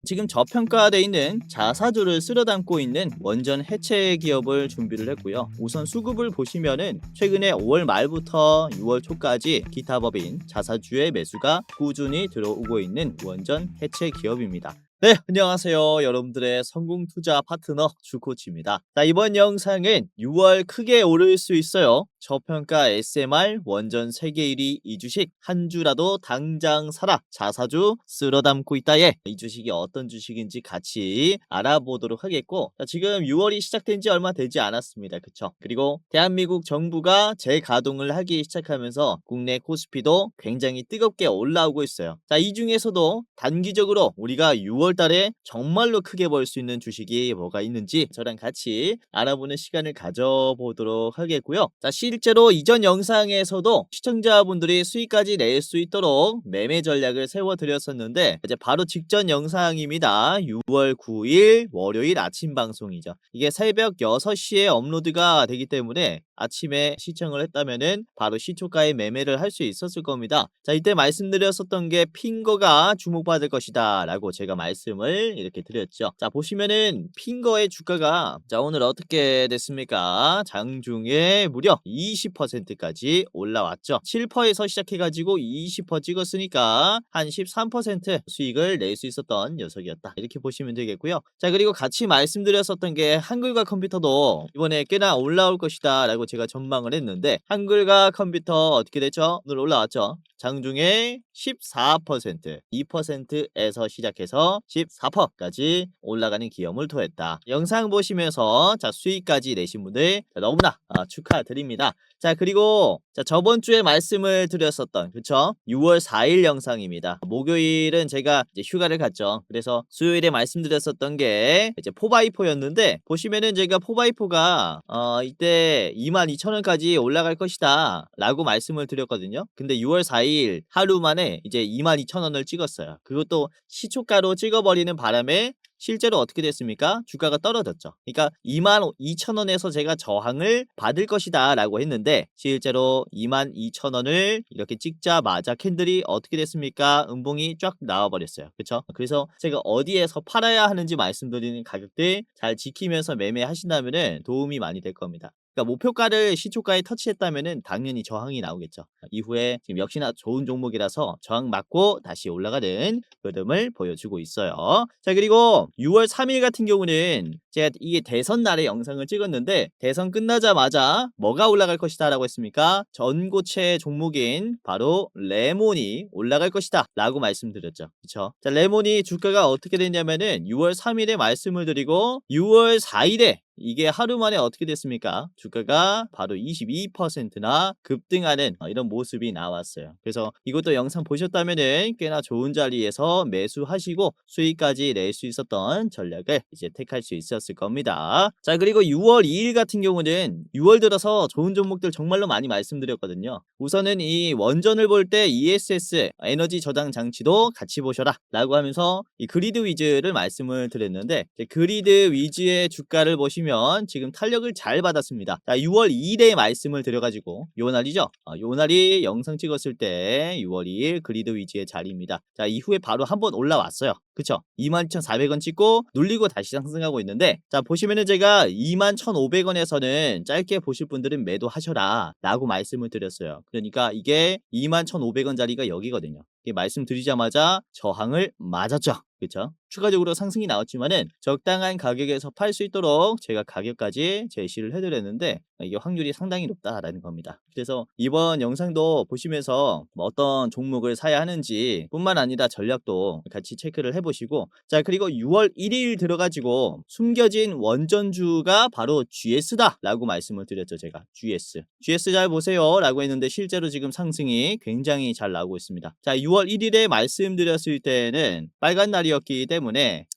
지금 저평가돼 있는 자사주를 쓸어 담고 있는 원전 해체 기업을 준비를 했고요. 우선 수급을 보시면은 최근에 5월 말부터 6월 초까지 기타 법인 자사주의 매수가 꾸준히 들어오고 있는 원전 해체 기업입니다. 네, 안녕하세요. 여러분들의 성공 투자 파트너 주코치입니다. 자, 이번 영상은 6월 크게 오를 수 있어요. 저평가 SMR 원전 세계 1위 이 주식 한 주라도 당장 사라. 자사주 쓸어 담고 있다에 이 주식이 어떤 주식인지 같이 알아보도록 하겠고, 자, 지금 6월이 시작된 지 얼마 되지 않았습니다. 그쵸? 그리고 대한민국 정부가 재가동을 하기 시작하면서 국내 코스피도 굉장히 뜨겁게 올라오고 있어요. 자, 이 중에서도 단기적으로 우리가 6월 달에 정말로 크게 벌 수 있는 주식이 뭐가 있는지 저랑 같이 알아보는 시간을 가져보도록 하겠고요. 자, 실제로 이전 영상에서도 시청자분들이 수익까지 낼 수 있도록 매매 전략을 세워드렸었는데, 이제 바로 직전 영상입니다. 6월 9일 월요일 아침 방송이죠. 이게 새벽 6시에 업로드가 되기 때문에 아침에 시청을 했다면은 바로 시초가에 매매를 할 수 있었을 겁니다. 자, 이때 말씀드렸었던 게 핑거가 주목받을 것이다 라고 제가 말씀을 이렇게 드렸죠. 자, 보시면은 핑거의 주가가 자, 오늘 어떻게 됐습니까? 장중에 무려 20%까지 올라왔죠. 7%에서 시작해가지고 20% 찍었으니까 한 13% 수익을 낼 수 있었던 녀석이었다, 이렇게 보시면 되겠고요. 자, 그리고 같이 말씀드렸었던 게 한글과 컴퓨터도 이번에 꽤나 올라올 것이다 라고 제가 전망을 했는데, 한글과 컴퓨터 어떻게 됐죠? 오늘 올라왔죠. 장중에 14%, 2%에서 시작해서 14%까지 올라가는 기염을 토했다. 영상 보시면서 자, 수익까지 내신 분들 너무나 축하드립니다. 자, 그리고 자, 저번 주에 말씀을 드렸었던, 그쵸? 6월 4일 영상입니다. 목요일은 제가 이제 휴가를 갔죠. 그래서 수요일에 말씀드렸었던 게 이제 4x4였는데, 보시면은 제가 4x4가 이때 22,000원까지 올라갈 것이다 라고 말씀을 드렸거든요. 근데 6월 4일 하루 만에 이제 22,000원을 찍었어요. 그것도 시초가로 찍어버리는 바람에 실제로 어떻게 됐습니까? 주가가 떨어졌죠. 그러니까 22,000원에서 제가 저항을 받을 것이다 라고 했는데, 실제로 22,000원을 이렇게 찍자마자 캔들이 어떻게 됐습니까? 음봉이 쫙 나와버렸어요. 그쵸? 그래서 제가 어디에서 팔아야 하는지 말씀드리는 가격들 잘 지키면서 매매하신다면 도움이 많이 될 겁니다. 그러니까 목표가를 시초가에 터치했다면은 당연히 저항이 나오겠죠. 이후에 지금 역시나 좋은 종목이라서 저항 맞고 다시 올라가는 흐름을 보여주고 있어요. 자, 그리고 6월 3일 같은 경우는 제가 이게 대선 날에 영상을 찍었는데, 대선 끝나자마자 뭐가 올라갈 것이다 라고 했습니까? 전고체 종목인 바로 레몬이 올라갈 것이다 라고 말씀드렸죠. 그쵸? 자, 레몬이 주가가 어떻게 됐냐면은 6월 3일에 말씀을 드리고 6월 4일에 이게 하루 만에 어떻게 됐습니까? 주가가 바로 22%나 급등하는 이런 모습이 나왔어요. 그래서 이것도 영상 보셨다면은 꽤나 좋은 자리에서 매수하시고 수익까지 낼 수 있었던 전략을 이제 택할 수 있었을 겁니다. 자, 그리고 6월 2일 같은 경우는 6월 들어서 좋은 종목들 정말로 많이 말씀드렸거든요. 우선은 이 원전을 볼 때 ESS 에너지 저장 장치도 같이 보셔라 라고 하면서 이 그리드 위즈를 말씀을 드렸는데, 그리드 위즈의 주가를 보시면 지금 탄력을 잘 받았습니다. 자, 6월 2일에 말씀을 드려가지고 요 날이죠. 요 날이 영상 찍었을 때 6월 2일 그리드 위즈의 자리입니다. 자, 이후에 바로 한번 올라왔어요. 그쵸? 22,400원 찍고 눌리고 다시 상승하고 있는데, 자, 보시면은 제가 21,500원에서는 짧게 보실 분들은 매도하셔라 라고 말씀을 드렸어요. 그러니까 이게 21,500원 자리가 여기거든요. 말씀드리자마자 저항을 맞았죠. 그렇죠? 추가적으로 상승이 나왔지만은 적당한 가격에서 팔 수 있도록 제가 가격까지 제시를 해드렸는데, 이게 확률이 상당히 높다라는 겁니다. 그래서 이번 영상도 보시면서 어떤 종목을 사야 하는지 뿐만 아니라 전략도 같이 체크를 해보시고, 자, 그리고 6월 1일 들어가지고 숨겨진 원전주가 바로 GS다 라고 말씀을 드렸죠. 제가 GS 잘 보세요 라고 했는데, 실제로 지금 상승이 굉장히 잘 나오고 있습니다. 자, 6월 1일에 말씀드렸을 때는 빨간 날이었기 때문에,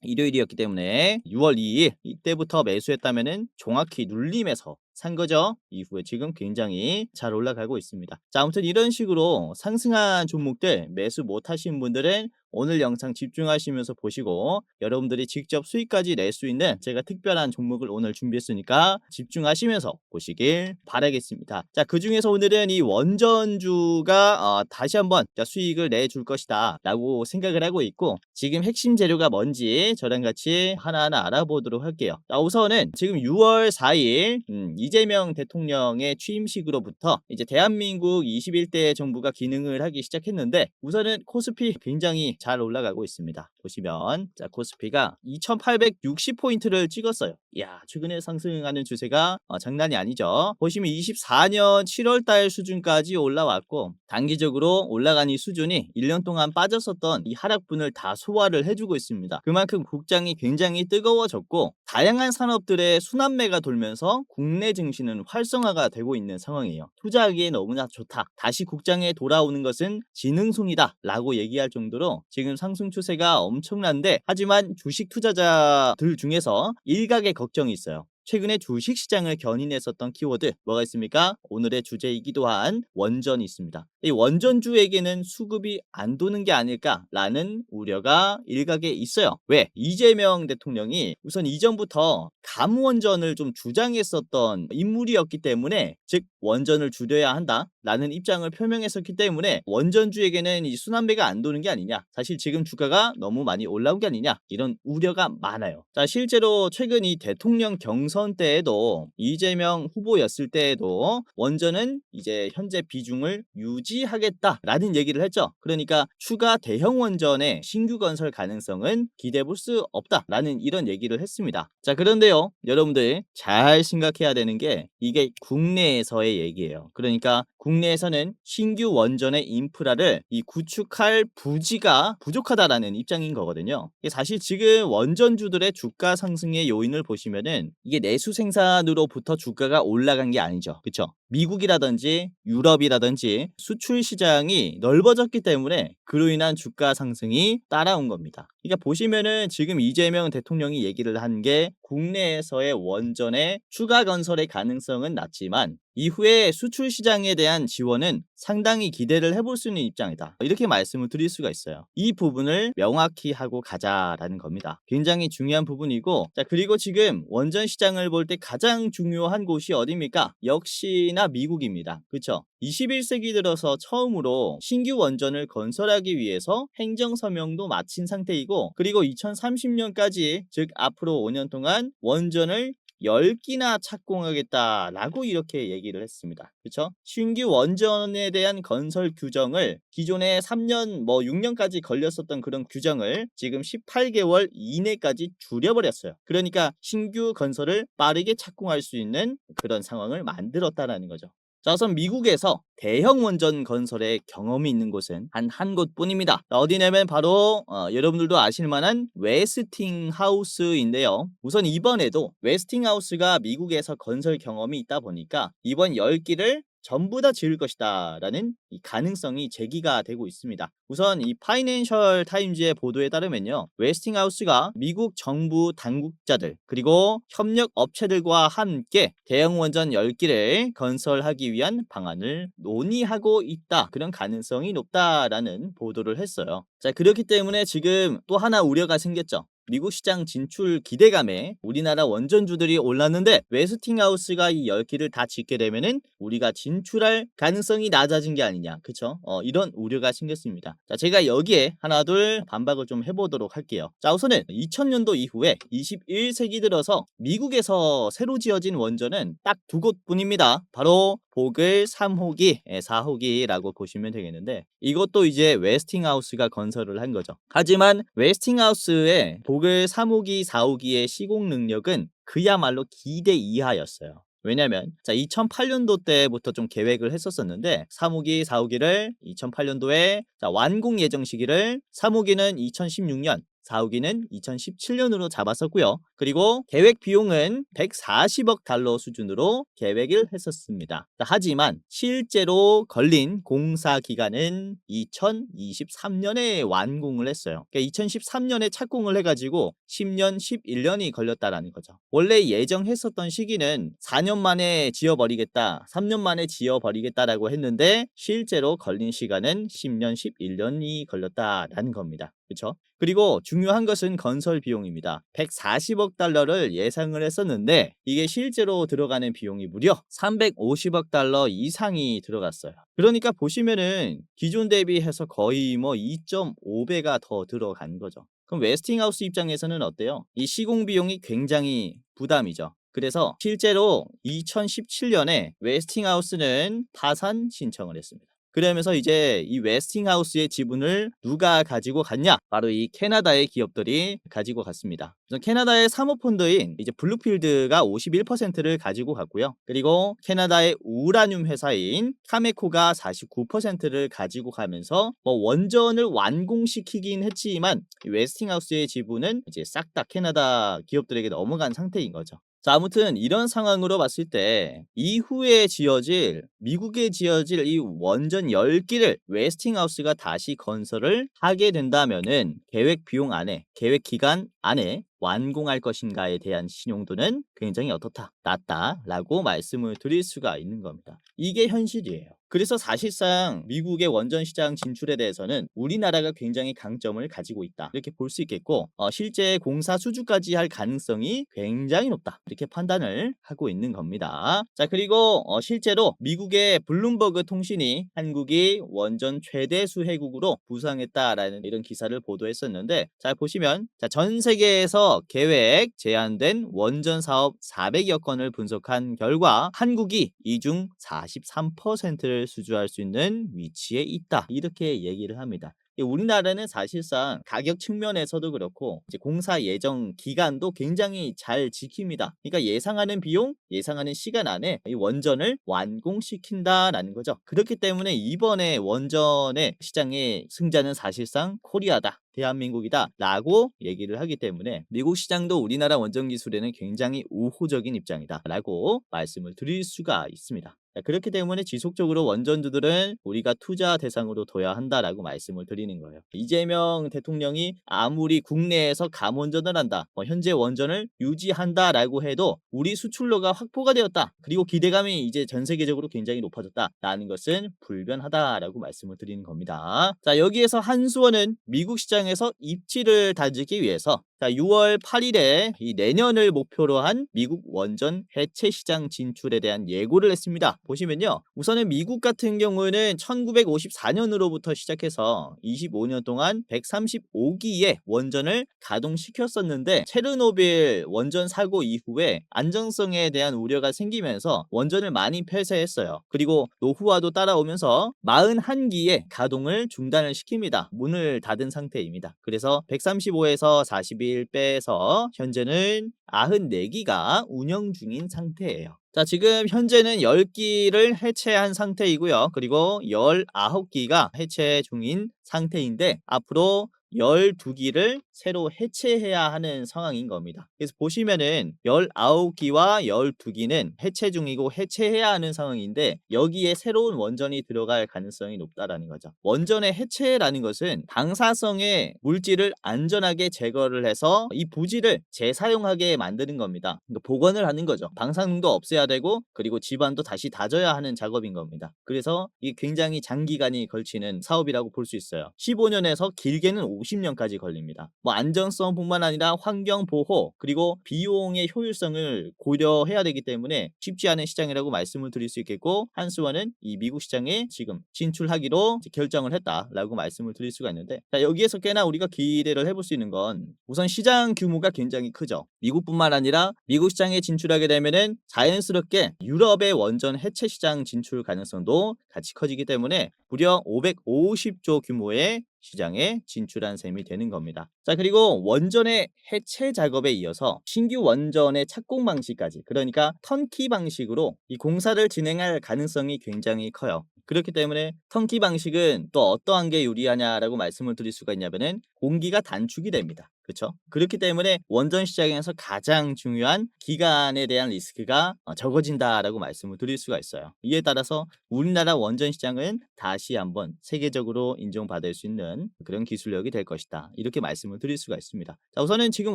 일요일이었기 때문에 6월 2일 이때부터 매수했다면은 정확히 눌림에서 산 거죠. 이후에 지금 굉장히 잘 올라가고 있습니다. 자, 아무튼 이런 식으로 상승한 종목들 매수 못 하신 분들은 오늘 영상 집중하시면서 보시고 여러분들이 직접 수익까지 낼 수 있는 제가 특별한 종목을 오늘 준비했으니까 집중하시면서 보시길 바라겠습니다. 자, 그중에서 오늘은 이 원전주가 다시 한번 수익을 내줄 것이다 라고 생각을 하고 있고, 지금 핵심 재료가 뭔지 저랑 같이 하나하나 알아보도록 할게요. 자, 우선은 지금 6월 4일 이재명 대통령의 취임식으로부터 이제 대한민국 21대 정부가 기능을 하기 시작했는데, 우선은 코스피 굉장히 잘 올라가고 있습니다. 보시면 자, 코스피가 2860포인트를 찍었어요. 이야, 최근에 상승하는 추세가 장난이 아니죠. 보시면 24년 7월달 수준까지 올라왔고, 단기적으로 올라간 이 수준이 1년 동안 빠졌었던 이 하락분을 다 소화를 해주고 있습니다. 그만큼 국장이 굉장히 뜨거워졌고, 다양한 산업들의 순환매가 돌면서 국내 증시는 활성화가 되고 있는 상황이에요. 투자하기에 너무나 좋다, 다시 국장에 돌아오는 것은 지능손이다 라고 얘기할 정도로 지금 상승 추세가 엄청난데, 하지만 주식 투자자들 중에서 일각의 걱정이 있어요. 최근에 주식시장을 견인했었던 키워드 뭐가 있습니까? 오늘의 주제이기도 한 원전이 있습니다. 이 원전주에게는 수급이 안 도는 게 아닐까라는 우려가 일각에 있어요. 왜? 이재명 대통령이 우선 이전부터 감원전을 좀 주장했었던 인물이었기 때문에, 즉 원전을 줄여야 한다라는 입장을 표명했었기 때문에 원전주에게는 이 순환매가 안 도는 게 아니냐, 사실 지금 주가가 너무 많이 올라온 게 아니냐, 이런 우려가 많아요. 자, 실제로 최근 이 대통령 경선 때에도 이재명 후보였을 때에도 원전은 이제 현재 비중을 유지하겠다라는 얘기를 했죠. 그러니까 추가 대형 원전의 신규 건설 가능성은 기대해 볼 수 없다라는 이런 얘기를 했습니다. 자, 그런데요, 여러분들 잘 생각해야 되는 게 이게 국내에서의 얘기예요. 그러니까 국내에서는 신규 원전의 인프라를 이 구축할 부지가 부족하다라는 입장인 거거든요. 사실 지금 원전주들의 주가 상승의 요인을 보시면은 이게 내수 생산으로부터 주가가 올라간 게 아니죠. 그렇죠? 미국이라든지 유럽이라든지 수출 시장이 넓어졌기 때문에 그로 인한 주가 상승이 따라온 겁니다. 그러니까 보시면은 지금 이재명 대통령이 얘기를 한 게 국내에서의 원전의 추가 건설의 가능성은 낮지만 이후에 수출 시장에 대한 지원은 상당히 기대를 해볼 수 있는 입장이다, 이렇게 말씀을 드릴 수가 있어요. 이 부분을 명확히 하고 가자라는 겁니다. 굉장히 중요한 부분이고, 자, 그리고 지금 원전 시장을 볼 때 가장 중요한 곳이 어디입니까? 역시나 미국입니다. 그렇죠? 21세기 들어서 처음으로 신규 원전을 건설하기 위해서 행정서명도 마친 상태이고, 그리고 2030년까지, 즉 앞으로 5년 동안 원전을 10기나 착공하겠다라고 이렇게 얘기를 했습니다. 그렇죠? 신규 원전에 대한 건설 규정을 기존에 3년 6년까지 걸렸었던 그런 규정을 지금 18개월 이내까지 줄여버렸어요. 그러니까 신규 건설을 빠르게 착공할 수 있는 그런 상황을 만들었다라는 거죠. 자, 우선 미국에서 대형 원전 건설에 경험이 있는 곳은 한 곳뿐입니다. 어디냐면 바로 여러분들도 아실만한 웨스팅하우스인데요. 우선 이번에도 웨스팅하우스가 미국에서 건설 경험이 있다 보니까 이번 10기를 전부 다 지을 것이다 라는 이 가능성이 제기가 되고 있습니다. 우선 이 파이낸셜 타임즈의 보도에 따르면요, 웨스팅하우스가 미국 정부 당국자들 그리고 협력 업체들과 함께 대형 원전 10기를 건설하기 위한 방안을 논의하고 있다, 그런 가능성이 높다라는 보도를 했어요. 자, 그렇기 때문에 지금 또 하나 우려가 생겼죠. 미국 시장 진출 기대감에 우리나라 원전주들이 올랐는데 웨스팅하우스가 이 10기를 다 짓게 되면은 우리가 진출할 가능성이 낮아진 게 아니냐, 그쵸? 이런 우려가 생겼습니다. 자, 제가 여기에 하나 둘 반박을 좀 해보도록 할게요. 자, 우선은 2000년도 이후에 21세기 들어서 미국에서 새로 지어진 원전은 딱 두 곳뿐입니다. 바로 보글 3호기, 4호기라고 보시면 되겠는데, 이것도 이제 웨스팅하우스가 건설을 한 거죠. 하지만 웨스팅하우스의 보글 3호기, 4호기의 시공 능력은 그야말로 기대 이하였어요. 왜냐면 2008년도 때부터 좀 계획을 했었었는데 3호기, 4호기를 2008년도에 완공 예정 시기를 3호기는 2016년, 4호기는 2017년으로 잡았었고요. 그리고 계획 비용은 140억 달러 수준으로 계획을 했었습니다. 하지만 실제로 걸린 공사 기간은 2023년에 완공을 했어요. 그러니까 2013년에 착공을 해가지고 10년, 11년이 걸렸다라는 거죠. 원래 예정했었던 시기는 4년 만에 지어버리겠다, 3년 만에 지어버리겠다라고 했는데 실제로 걸린 시간은 10년, 11년이 걸렸다라는 겁니다. 그렇죠? 그리고 중요한 것은 건설 비용입니다. 140억 달러를 예상을 했었는데 이게 실제로 들어가는 비용이 무려 350억 달러 이상이 들어갔어요. 그러니까 보시면은 기존 대비해서 거의 뭐 2.5배가 더 들어간 거죠. 그럼 웨스팅하우스 입장에서는 어때요? 이 시공 비용이 굉장히 부담이죠. 그래서 실제로 2017년에 웨스팅하우스는 파산 신청을 했습니다. 그러면서 이제 이 웨스팅하우스의 지분을 누가 가지고 갔냐? 바로 이 캐나다의 기업들이 가지고 갔습니다. 그래서 캐나다의 사모펀드인 이제 블루필드가 51%를 가지고 갔고요. 그리고 캐나다의 우라늄 회사인 카메코가 49%를 가지고 가면서 뭐 원전을 완공시키긴 했지만 이 웨스팅하우스의 지분은 이제 싹 다 캐나다 기업들에게 넘어간 상태인 거죠. 자, 아무튼 이런 상황으로 봤을 때 이후에 지어질 미국에 지어질 이 원전 10기를 웨스팅하우스가 다시 건설을 하게 된다면은 계획 비용 안에 계획 기간 안에 완공할 것인가에 대한 신용도는 굉장히 어떻다? 낮다라고 말씀을 드릴 수가 있는 겁니다. 이게 현실이에요. 그래서 사실상 미국의 원전 시장 진출에 대해서는 우리나라가 굉장히 강점을 가지고 있다. 이렇게 볼 수 있겠고 실제 공사 수주까지 할 가능성이 굉장히 높다. 이렇게 판단을 하고 있는 겁니다. 자, 그리고 실제로 미국의 블룸버그 통신이 한국이 원전 최대 수혜국으로 부상했다라는 이런 기사를 보도했었는데 자, 보시면 자, 전 세계에서 계획 제한된 원전 사업 400여 건을 분석한 결과 한국이 이 중 43%를 수주할 수 있는 위치에 있다. 이렇게 얘기를 합니다. 우리나라는 사실상 가격 측면에서도 그렇고 이제 공사 예정 기간도 굉장히 잘 지킵니다. 그러니까 예상하는 비용, 예상하는 시간 안에 이 원전을 완공시킨다라는 거죠. 그렇기 때문에 이번에 원전의 시장의 승자는 사실상 코리아다. 대한민국이다 라고 얘기를 하기 때문에 미국 시장도 우리나라 원전 기술에는 굉장히 우호적인 입장이다 라고 말씀을 드릴 수가 있습니다. 그렇기 때문에 지속적으로 원전주들은 우리가 투자 대상으로 둬야 한다라고 말씀을 드리는 거예요. 이재명 대통령이 아무리 국내에서 감원전을 한다, 현재 원전을 유지한다라고 해도 우리 수출로가 확보가 되었다. 그리고 기대감이 이제 전 세계적으로 굉장히 높아졌다라는 것은 불변하다라고 말씀을 드리는 겁니다. 자, 여기에서 한수원은 미국 시장에서 입지를 다지기 위해서 자, 6월 8일에 이 내년을 목표로 한 미국 원전 해체 시장 진출에 대한 예고를 했습니다. 보시면요. 우선은 미국 같은 경우는 1954년으로부터 시작해서 25년 동안 135기의 원전을 가동시켰었는데 체르노빌 원전 사고 이후에 안정성에 대한 우려가 생기면서 원전을 많이 폐쇄했어요. 그리고 노후화도 따라오면서 41기의 가동을 중단을 시킵니다. 문을 닫은 상태입니다. 그래서 135에서 41 빼서 현재는 94기가 운영 중인 상태예요. 자, 지금 현재는 10기를 해체한 상태이고요. 그리고 19기가 해체 중인 상태인데 앞으로 12기를 새로 해체해야 하는 상황인 겁니다. 그래서 보시면은 19기와 12기는 해체 중이고 해체해야 하는 상황인데 여기에 새로운 원전이 들어갈 가능성이 높다라는 거죠. 원전의 해체라는 것은 방사성의 물질을 안전하게 제거를 해서 이 부지를 재사용하게 만드는 겁니다. 그러니까 복원을 하는 거죠. 방사능도 없애야 되고 그리고 집안도 다시 다져야 하는 작업인 겁니다. 그래서 이게 굉장히 장기간이 걸치는 사업이라고 볼 수 있어요. 15년에서 길게는 50년까지 걸립니다. 뭐 안전성뿐만 아니라 환경 보호 그리고 비용의 효율성을 고려해야 되기 때문에 쉽지 않은 시장이라고 말씀을 드릴 수 있겠고 한수원은 이 미국 시장에 지금 진출하기로 결정을 했다라고 말씀을 드릴 수가 있는데 자, 여기에서 꽤나 우리가 기대를 해볼 수 있는 건 우선 시장 규모가 굉장히 크죠. 미국뿐만 아니라 미국 시장에 진출하게 되면은 자연스럽게 유럽의 원전 해체 시장 진출 가능성도 같이 커지기 때문에 무려 550조 규모의 시장에 진출한 셈이 되는 겁니다. 자, 그리고 원전의 해체 작업에 이어서 신규 원전의 착공 방식까지 그러니까 턴키 방식으로 이 공사를 진행할 가능성이 굉장히 커요. 그렇기 때문에 턴키 방식은 또 어떠한 게 유리하냐라고 말씀을 드릴 수가 있냐면은 공기가 단축이 됩니다. 그쵸? 그렇기 때문에 원전 시장에서 가장 중요한 기간에 대한 리스크가 적어진다라고 말씀을 드릴 수가 있어요. 이에 따라서 우리나라 원전 시장은 다시 한번 세계적으로 인정받을 수 있는 그런 기술력이 될 것이다. 이렇게 말씀을 드릴 수가 있습니다. 자, 우선은 지금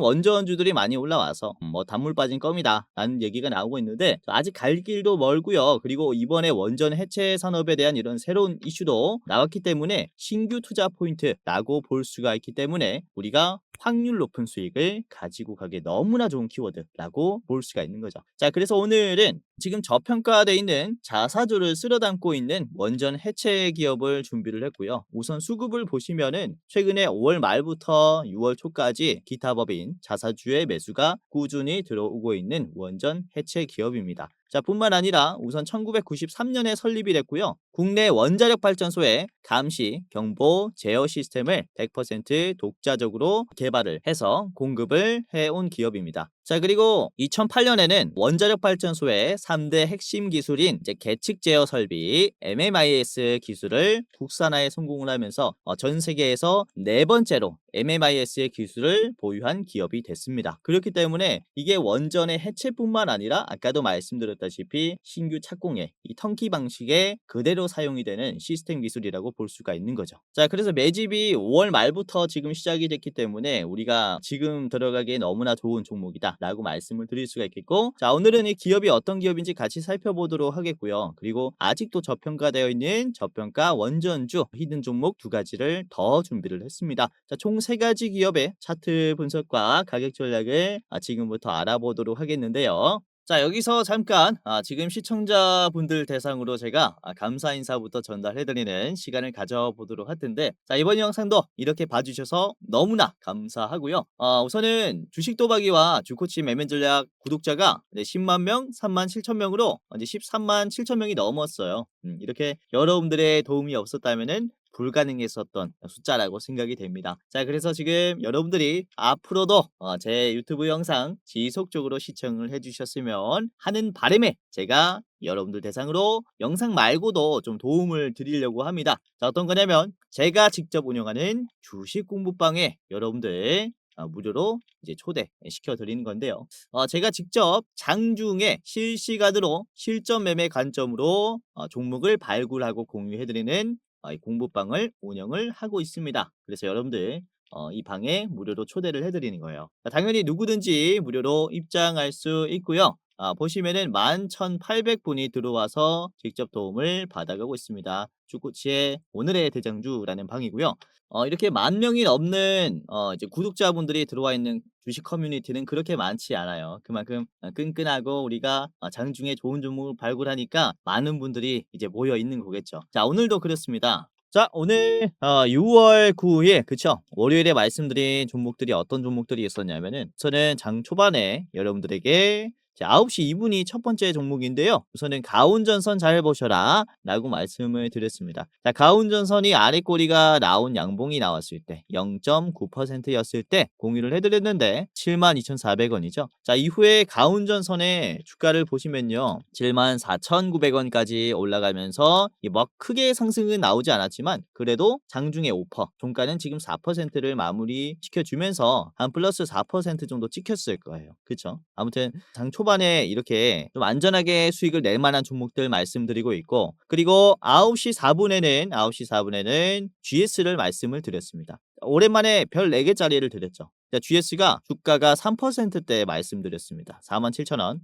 원전주들이 많이 올라와서 뭐 단물 빠진 껌이다 라는 얘기가 나오고 있는데 아직 갈 길도 멀고요. 그리고 이번에 원전 해체 산업에 대한 이런 새로운 이슈도 나왔기 때문에 신규 투자 포인트라고 볼 수가 있기 때문에 우리가 확률 높은 수익을 가지고 가기에 너무나 좋은 키워드라고 볼 수가 있는 거죠. 자, 그래서 오늘은 지금 저평가되어 있는 자사주를 쓸어 담고 있는 원전 해체 기업을 준비를 했고요. 우선 수급을 보시면은 최근에 5월 말부터 6월 초까지 기타 법인 자사주의 매수가 꾸준히 들어오고 있는 원전 해체 기업입니다. 자, 뿐만 아니라 우선 1993년에 설립이 됐고요. 국내 원자력 발전소의 감시, 경보, 제어 시스템을 100% 독자적으로 개발을 해서 공급을 해온 기업입니다. 자, 그리고 2008년에는 원자력 발전소의 3대 핵심 기술인 계측 제어 설비 MMIS 기술을 국산화에 성공을 하면서 전 세계에서 네 번째로 MMIS의 기술을 보유한 기업이 됐습니다. 그렇기 때문에 이게 원전의 해체뿐만 아니라 아까도 말씀드렸다시피 신규 착공에 이 턴키 방식에 그대로 사용이 되는 시스템 기술이라고 볼 수가 있는 거죠. 자, 그래서 매집이 5월 말부터 지금 시작이 됐기 때문에 우리가 지금 들어가기에 너무나 좋은 종목이다 라고 말씀을 드릴 수가 있겠고, 자, 오늘은 이 기업이 어떤 기업인지 같이 살펴보도록 하겠고요. 그리고 아직도 저평가되어 있는 저평가 원전주 히든 종목 두 가지를 더 준비를 했습니다. 자, 총 세 가지 기업의 차트 분석과 가격 전략을 지금부터 알아보도록 하겠는데요. 자, 여기서 잠깐 지금 시청자분들 대상으로 제가 감사 인사부터 전달해드리는 시간을 가져보도록 할 텐데, 자, 이번 영상도 이렇게 봐주셔서 너무나 감사하고요. 우선은 주식 도박이와 주코치 매매 전략 구독자가 10만 명, 3만 7천 명으로 이제 13만 7천 명이 넘었어요. 이렇게 여러분들의 도움이 없었다면은 불가능했었던 숫자라고 생각이 됩니다. 자, 그래서 지금 여러분들이 앞으로도 제 유튜브 영상 지속적으로 시청을 해주셨으면 하는 바람에 제가 여러분들 대상으로 영상 말고도 좀 도움을 드리려고 합니다. 자, 어떤 거냐면 제가 직접 운영하는 주식 공부방에 여러분들 무료로 이제 초대시켜 드리는 건데요. 제가 직접 장중에 실시간으로 실전 매매 관점으로 종목을 발굴하고 공유해 드리는 이 공부방을 운영을 하고 있습니다. 그래서 여러분들 이 방에 무료로 초대를 해드리는 거예요. 당연히 누구든지 무료로 입장할 수 있고요. 보시면은 11,800분이 들어와서 직접 도움을 받아가고 있습니다. 주코치의 오늘의 대장주라는 방이고요. 이렇게 10,000명이 넘는 이제 구독자분들이 들어와 있는 주식 커뮤니티는 그렇게 많지 않아요. 그만큼 끈끈하고 우리가 장중에 좋은 종목을 발굴하니까 많은 분들이 이제 모여 있는 거겠죠. 자, 오늘도 그렇습니다. 자, 오늘 6월 9일 그쵸? 월요일에 말씀드린 종목들이 어떤 종목들이 있었냐면은 저는 장 초반에 여러분들에게 9시 2분이 첫 번째 종목인데요. 우선은 가운전선 잘 보셔라 라고 말씀을 드렸습니다. 자, 가운전선이 아래 꼬리가 나온 양봉이 나왔을 때 0.9%였을 때 공유를 해드렸는데 72,400원이죠. 자, 이후에 가운전선의 주가를 보시면요. 74,900원까지 올라가면서 뭐 크게 상승은 나오지 않았지만 그래도 장중에 5%, 종가는 지금 4%를 마무리 시켜주면서 한 플러스 4% 정도 찍혔을 거예요. 그쵸? 아무튼 장 초반에 이렇게 좀 안전하게 수익을 낼 만한 종목들 말씀드리고 있고, 그리고 9시 4분에는 GS를 말씀을 드렸습니다. 오랜만에 별 4개짜리를 드렸죠. GS가 주가가 3%대 말씀드렸습니다. 47,000원.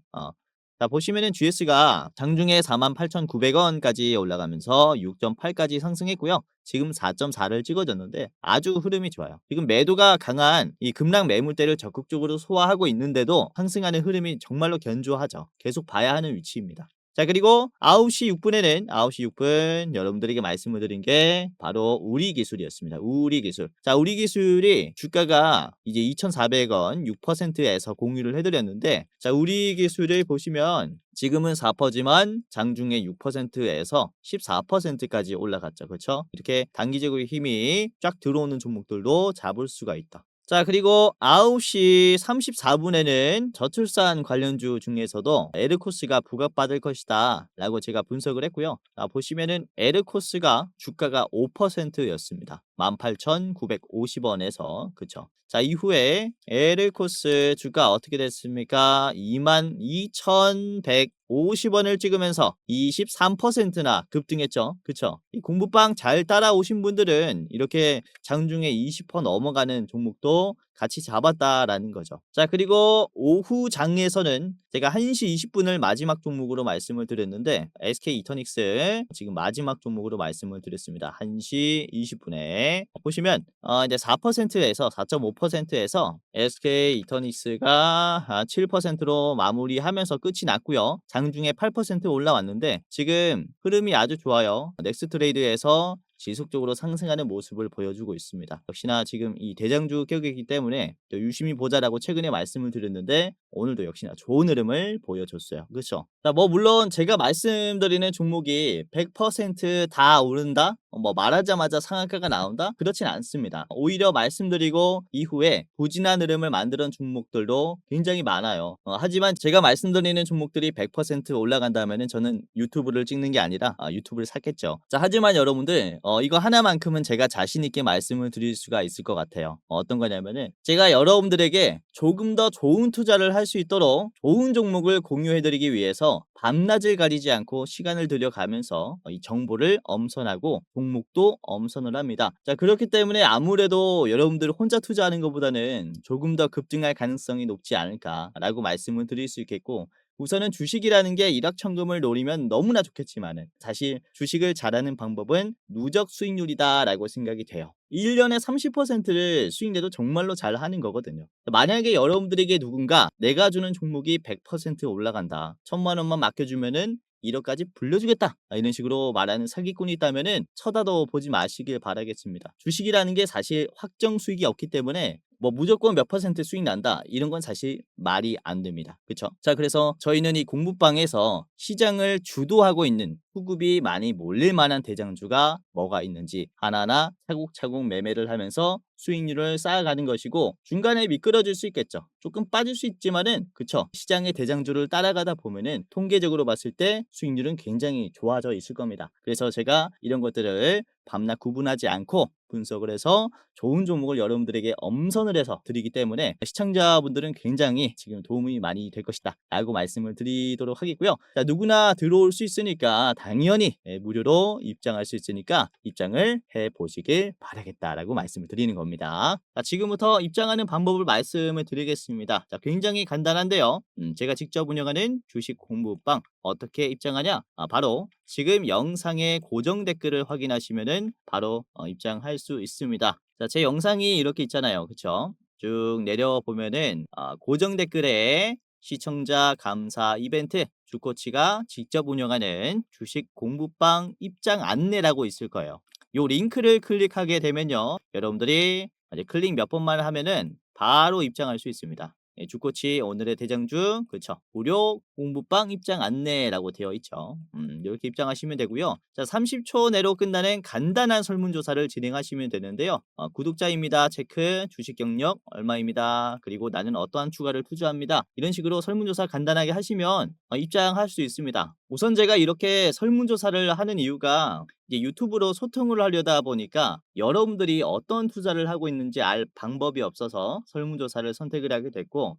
자, 보시면은 GS가 장중에 48,900원까지 올라가면서 6.8까지 상승했고요. 지금 4.4를 찍어줬는데 아주 흐름이 좋아요. 지금 매도가 강한 이 급락 매물대를 적극적으로 소화하고 있는데도 상승하는 흐름이 정말로 견조하죠. 계속 봐야 하는 위치입니다. 자, 그리고 9시 6분 여러분들에게 말씀을 드린 게 바로 우리기술이었습니다. 우리기술. 자, 우리기술이 주가가 이제 2,400원 6%에서 공유를 해드렸는데, 자, 우리기술을 보시면 지금은 4%지만 장중에 6%에서 14%까지 올라갔죠. 그렇죠? 이렇게 단기적으로 힘이 쫙 들어오는 종목들도 잡을 수가 있다. 자, 그리고 9시 34분에는 저출산 관련주 중에서도 에르코스가 부각받을 것이다 라고 제가 분석을 했고요. 보시면은 에르코스가 주가가 5%였습니다. 18,950원에서 그쵸. 자, 이후에 에르코스 주가 어떻게 됐습니까? 22,150원을 찍으면서 23%나 급등했죠. 그쵸? 이 공부방 잘 따라오신 분들은 이렇게 장중에 20% 넘어가는 종목도 같이 잡았다라는 거죠. 자, 그리고 오후 장에서는 제가 1시 20분을 마지막 종목으로 말씀을 드렸는데 SK 이터닉스 지금 마지막 종목으로 말씀을 드렸습니다. 1시 20분에 보시면 이제 4%에서 4.5%에서 SK 이터닉스가 7%로 마무리하면서 끝이 났고요. 장중에 8% 올라왔는데 지금 흐름이 아주 좋아요. 넥스트레이드에서 지속적으로 상승하는 모습을 보여주고 있습니다. 역시나 지금 이 대장주 격이기 때문에 또 유심히 보자라고 최근에 말씀을 드렸는데 오늘도 역시나 좋은 흐름을 보여줬어요. 그렇죠? 자, 뭐 물론 제가 말씀드리는 종목이 100%다 오른다? 뭐 말하자마자 상한가가 나온다? 그렇진 않습니다. 오히려 말씀드리고 이후에 부진한 흐름을 만드는 종목들도 굉장히 많아요. 하지만 제가 말씀드리는 종목들이 100% 올라간다면 저는 유튜브를 찍는 게 아니라 유튜브를 샀겠죠. 자, 하지만 여러분들 이거 하나만큼은 제가 자신 있게 말씀을 드릴 수가 있을 것 같아요. 어떤 거냐면은 제가 여러분들에게 조금 더 좋은 투자를 할 수 있도록 좋은 종목을 공유해드리기 위해서 밤낮을 가리지 않고 시간을 들여가면서 이 정보를 엄선하고 종목도 엄선을 합니다. 자, 그렇기 때문에 아무래도 여러분들 혼자 투자하는 것보다는 조금 더 급등할 가능성이 높지 않을까라고 말씀을 드릴 수 있겠고, 우선은 주식이라는 게 일확천금을 노리면 너무나 좋겠지만은 사실 주식을 잘하는 방법은 누적 수익률이다라고 생각이 돼요. 1년에 30%를 수익 내도 정말로 잘하는 거거든요. 만약에 여러분들에게 누군가 내가 주는 종목이 100% 올라간다, 1,000만 원만 맡겨주면은 1억까지 불려주겠다, 이런 식으로 말하는 사기꾼이 있다면은 쳐다도 보지 마시길 바라겠습니다. 주식이라는 게 사실 확정 수익이 없기 때문에 뭐 무조건 몇 퍼센트 수익 난다 이런 건 사실 말이 안 됩니다. 그쵸? 자, 그래서 저희는 이 공부방에서 시장을 주도하고 있는 수급이 많이 몰릴 만한 대장주가 뭐가 있는지 하나하나 차곡차곡 매매를 하면서 수익률을 쌓아가는 것이고, 중간에 미끄러질 수 있겠죠. 조금 빠질 수 있지만은 그쵸, 시장의 대장주를 따라가다 보면은 통계적으로 봤을 때 수익률은 굉장히 좋아져 있을 겁니다. 그래서 제가 이런 것들을 밤낮 구분하지 않고 분석을 해서 좋은 종목을 여러분들에게 엄선을 해서 드리기 때문에 시청자분들은 굉장히 지금 도움이 많이 될 것이다 라고 말씀을 드리도록 하겠고요. 자, 누구나 들어올 수 있으니까 당연히 무료로 입장할 수 있으니까 입장을 해보시길 바라겠다라고 말씀을 드리는 겁니다. 자, 지금부터 입장하는 방법을 말씀을 드리겠습니다. 자, 굉장히 간단한데요. 제가 직접 운영하는 주식 공부방 어떻게 입장하냐? 바로 지금 영상의 고정 댓글을 확인하시면은 바로 입장할 수 있습니다. 자, 제 영상이 이렇게 있잖아요. 그쵸? 쭉 내려보면은 고정 댓글에 시청자 감사 이벤트 주코치가 직접 운영하는 주식 공부방 입장 안내라고 있을 거예요. 요 링크를 클릭하게 되면요, 여러분들이 이제 클릭 몇 번만 하면은 바로 입장할 수 있습니다. 주코치 오늘의 대장주 그쵸, 무료 공부방 입장 안내라고 되어 있죠. 이렇게 입장하시면 되고요. 자, 30초 내로 끝나는 간단한 설문조사를 진행하시면 되는데요. 구독자입니다 체크, 주식 경력 얼마입니다, 그리고 나는 어떠한 추가를 투자합니다, 이런 식으로 설문조사 간단하게 하시면 입장할 수 있습니다. 우선 제가 이렇게 설문조사를 하는 이유가 이제 유튜브로 소통을 하려다 보니까 여러분들이 어떤 투자를 하고 있는지 알 방법이 없어서 설문조사를 선택을 하게 됐고,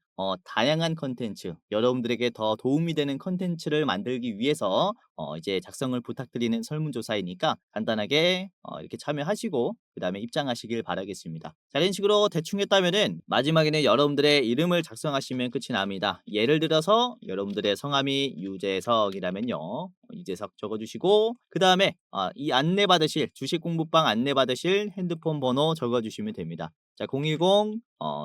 다양한 컨텐츠, 여러분들에게 더 도움이 되는 컨텐츠를 만들기 위해서 이제 작성을 부탁드리는 설문조사이니까 간단하게 이렇게 참여하시고 그 다음에 입장하시길 바라겠습니다. 자, 이런 식으로 대충 했다면은 마지막에는 여러분들의 이름을 작성하시면 끝이 납니다. 예를 들어서 여러분들의 성함이 유재석이라면요, 유재석 적어주시고 그 다음에 이 안내 받으실 주식 공부방 안내 받으실 핸드폰 번호 적어주시면 됩니다. 자, 010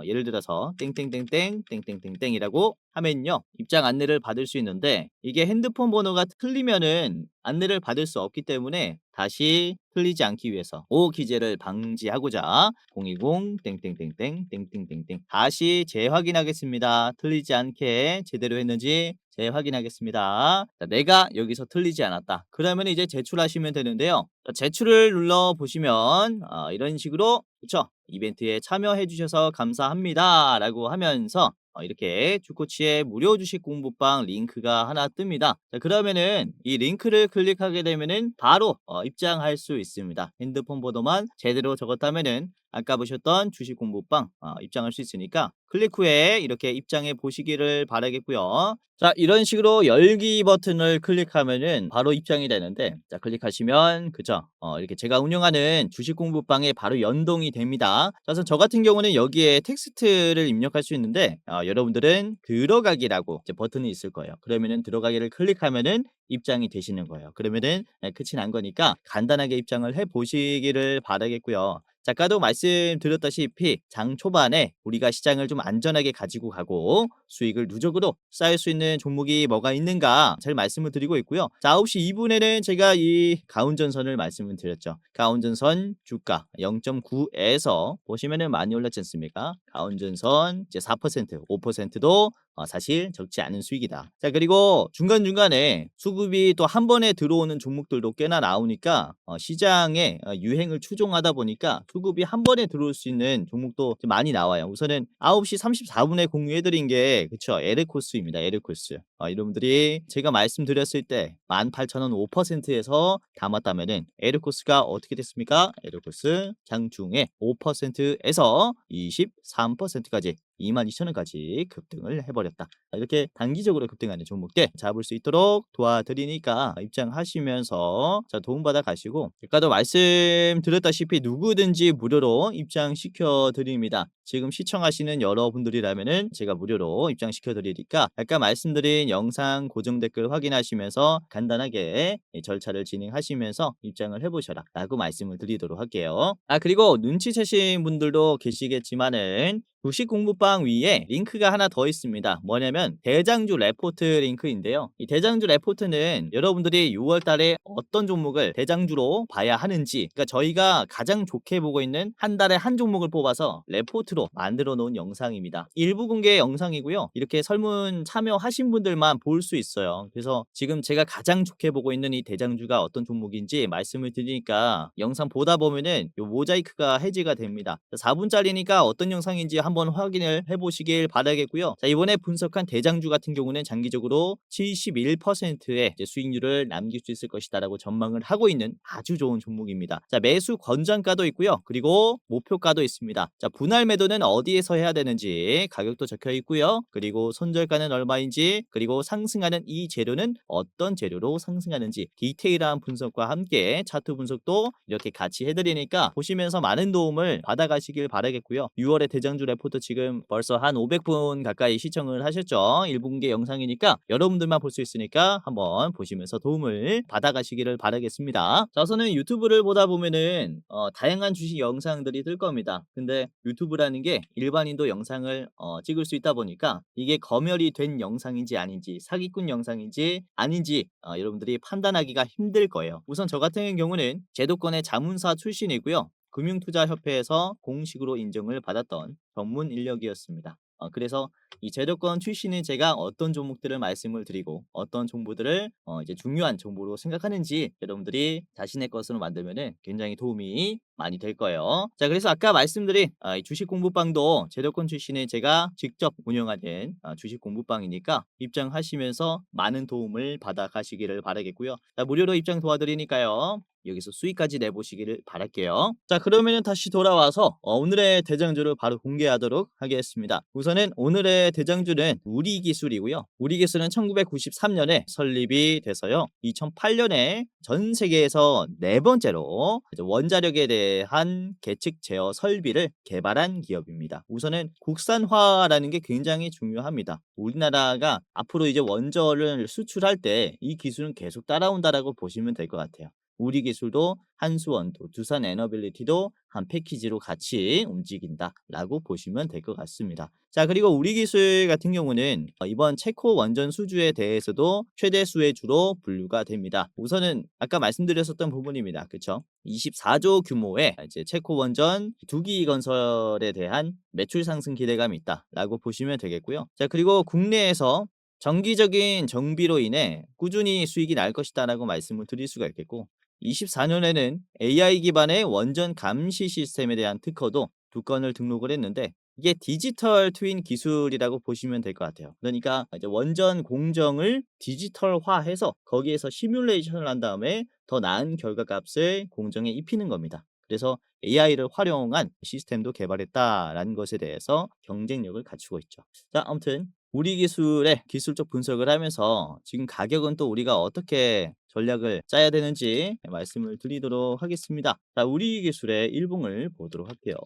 예를 들어서 땡땡땡땡 땡땡땡땡이라고 하면요, 입장 안내를 받을 수 있는데 이게 핸드폰 번호가 틀리면은 안내를 받을 수 없기 때문에 다시 틀리지 않기 위해서 오기재를 방지하고자 010 땡땡땡땡 땡땡땡땡 다시 재확인하겠습니다. 틀리지 않게 제대로 했는지 재확인하겠습니다. 자, 내가 여기서 틀리지 않았다, 그러면 이제 제출하시면 되는데요. 자, 제출을 눌러 보시면 이런 식으로 그쵸, 이벤트에 참여해 주셔서 감사합니다 라고 하면서 이렇게 주코치의 무료 주식 공부방 링크가 하나 뜹니다. 자, 그러면은 이 링크를 클릭하게 되면은 바로 입장할 수 있습니다. 핸드폰 번호만 제대로 적었다면은 아까 보셨던 주식 공부방 입장할 수 있으니까 클릭 후에 이렇게 입장해 보시기를 바라겠고요. 자, 이런 식으로 열기 버튼을 클릭하면은 바로 입장이 되는데, 자, 클릭하시면 그죠? 이렇게 제가 운영하는 주식 공부방에 바로 연동이 됩니다. 그래서 저 같은 경우는 여기에 텍스트를 입력할 수 있는데, 여러분들은 들어가기라고 이제 버튼이 있을 거예요. 그러면은 들어가기를 클릭하면은 입장이 되시는 거예요. 그러면은 끝이 난 거니까 간단하게 입장을 해 보시기를 바라겠고요. 자, 아까도 말씀드렸다시피 장 초반에 우리가 시장을 좀 안전하게 가지고 가고 수익을 누적으로 쌓을 수 있는 종목이 뭐가 있는가 잘 말씀을 드리고 있고요. 자, 9시 2분에는 제가 이 가운전선을 말씀을 드렸죠. 가운전선 주가 0.9에서 보시면은 많이 올랐지 않습니까? 가운전선 이제 4%, 5%도 사실 적지 않은 수익이다. 자, 그리고 중간중간에 수급이 또 한 번에 들어오는 종목들도 꽤나 나오니까 시장의 유행을 추종하다 보니까 수급이 한 번에 들어올 수 있는 종목도 많이 나와요. 우선은 9시 34분에 공유해드린 게 그쵸, 에르코스입니다. 에르코스. 여러분들이 제가 말씀드렸을 때 18,000원 5%에서 담았다면은 에르코스가 어떻게 됐습니까? 에르코스 장중에 5%에서 23%까지 22,000원까지 급등을 해버렸다. 이렇게 단기적으로 급등하는 종목들 잡을 수 있도록 도와드리니까 입장하시면서 자, 도움받아 가시고, 아까도 말씀드렸다시피 누구든지 무료로 입장시켜 드립니다. 지금 시청하시는 여러분들이라면은 제가 무료로 입장시켜 드리니까 아까 말씀드린 영상 고정 댓글 확인하시면서 간단하게 이 절차를 진행하시면서 입장을 해보셔라 라고 말씀을 드리도록 할게요. 그리고 눈치채신 분들도 계시겠지만은 주식 공부방 위에 링크가 하나 더 있습니다. 뭐냐면 대장주 레포트 링크인데요. 이 대장주 레포트는 여러분들이 6월 달에 어떤 종목을 대장주로 봐야 하는지, 그러니까 저희가 가장 좋게 보고 있는 한 달에 한 종목을 뽑아서 레포트로 만들어 놓은 영상입니다. 일부 공개 영상이고요. 이렇게 설문 참여하신 분들만 볼 수 있어요. 그래서 지금 제가 가장 좋게 보고 있는 이 대장주가 어떤 종목인지 말씀을 드리니까 영상 보다 보면은 요 모자이크가 해제가 됩니다. 4분짜리니까 어떤 영상인지 한번 확인을 해보시길 바라겠고요. 자, 이번에 분석한 대장주 같은 경우는 장기적으로 71%의 수익률을 남길 수 있을 것이다라고 전망을 하고 있는 아주 좋은 종목입니다. 자, 매수 권장가도 있고요. 그리고 목표가도 있습니다. 자, 분할 매도는 어디에서 해야 되는지 가격도 적혀 있고요. 그리고 손절가는 얼마인지, 그리고 상승하는 이 재료는 어떤 재료로 상승하는지 디테일한 분석과 함께 차트 분석도 이렇게 같이 해드리니까 보시면서 많은 도움을 받아가시길 바라겠고요. 6월의 대장주 레포트 지금 벌써 한 500분 가까이 시청을 하셨죠. 1분기 영상이니까 여러분들만 볼 수 있으니까 한번 보시면서 도움을 받아가시기를 바라겠습니다. 자, 우선은 유튜브를 보다 보면은 다양한 주식 영상들이 뜰 겁니다. 근데 유튜브라는 게 일반인도 영상을 찍을 수 있다 보니까 이게 검열이 된 영상인지 아닌지, 사기꾼 영상인지 아닌지 여러분들이 판단하기가 힘들 거예요. 우선 저 같은 경우는 제도권의 자문사 출신이고요. 금융투자협회에서 공식으로 인정을 받았던 전문 인력이었습니다. 그래서 이 제도권 출신인 제가 어떤 종목들을 말씀을 드리고 어떤 정보들을 이제 중요한 정보로 생각하는지 여러분들이 자신의 것으로 만들면은 굉장히 도움이 많이 될 거예요. 자, 그래서 아까 말씀드린 이 주식 공부방도 제도권 출신의 제가 직접 운영하는 주식 공부방이니까 입장하시면서 많은 도움을 받아 가시기를 바라겠고요. 자, 무료로 입장 도와드리니까요. 여기서 수익까지 내보시기를 바랄게요. 자, 그러면 다시 돌아와서 오늘의 대장주를 바로 공개하도록 하겠습니다. 우선은 오늘의 대장주는 우리기술이고요. 우리기술은 1993년에 설립이 돼서요. 2008년에 전 세계에서 네 번째로 원자력에 대한 계측 제어 설비를 개발한 기업입니다. 우선은 국산화라는 게 굉장히 중요합니다. 우리나라가 앞으로 이제 원전을 수출할 때 이 기술은 계속 따라온다라고 보시면 될 것 같아요. 우리 기술도 한수원도 두산 에너빌리티도 한 패키지로 같이 움직인다라고 보시면 될 것 같습니다. 자, 그리고 우리 기술 같은 경우는 이번 체코 원전 수주에 대해서도 최대 수혜주로 분류가 됩니다. 우선은 아까 말씀드렸었던 부분입니다. 그렇죠? 24조 규모의 이제 체코 원전 2기 건설에 대한 매출 상승 기대감이 있다라고 보시면 되겠고요. 자, 그리고 국내에서 정기적인 정비로 인해 꾸준히 수익이 날 것이다라고 말씀을 드릴 수가 있겠고, 24년에는 AI 기반의 원전 감시 시스템에 대한 특허도 2건을 등록을 했는데 이게 디지털 트윈 기술이라고 보시면 될 것 같아요. 그러니까 이제 원전 공정을 디지털화해서 거기에서 시뮬레이션을 한 다음에 더 나은 결과값을 공정에 입히는 겁니다. 그래서 AI를 활용한 시스템도 개발했다라는 것에 대해서 경쟁력을 갖추고 있죠. 자, 아무튼 우리 기술의 기술적 분석을 하면서 지금 가격은 또 우리가 어떻게 전략을 짜야 되는지 말씀을 드리도록 하겠습니다. 자, 우리 기술의 일봉을 보도록 할게요.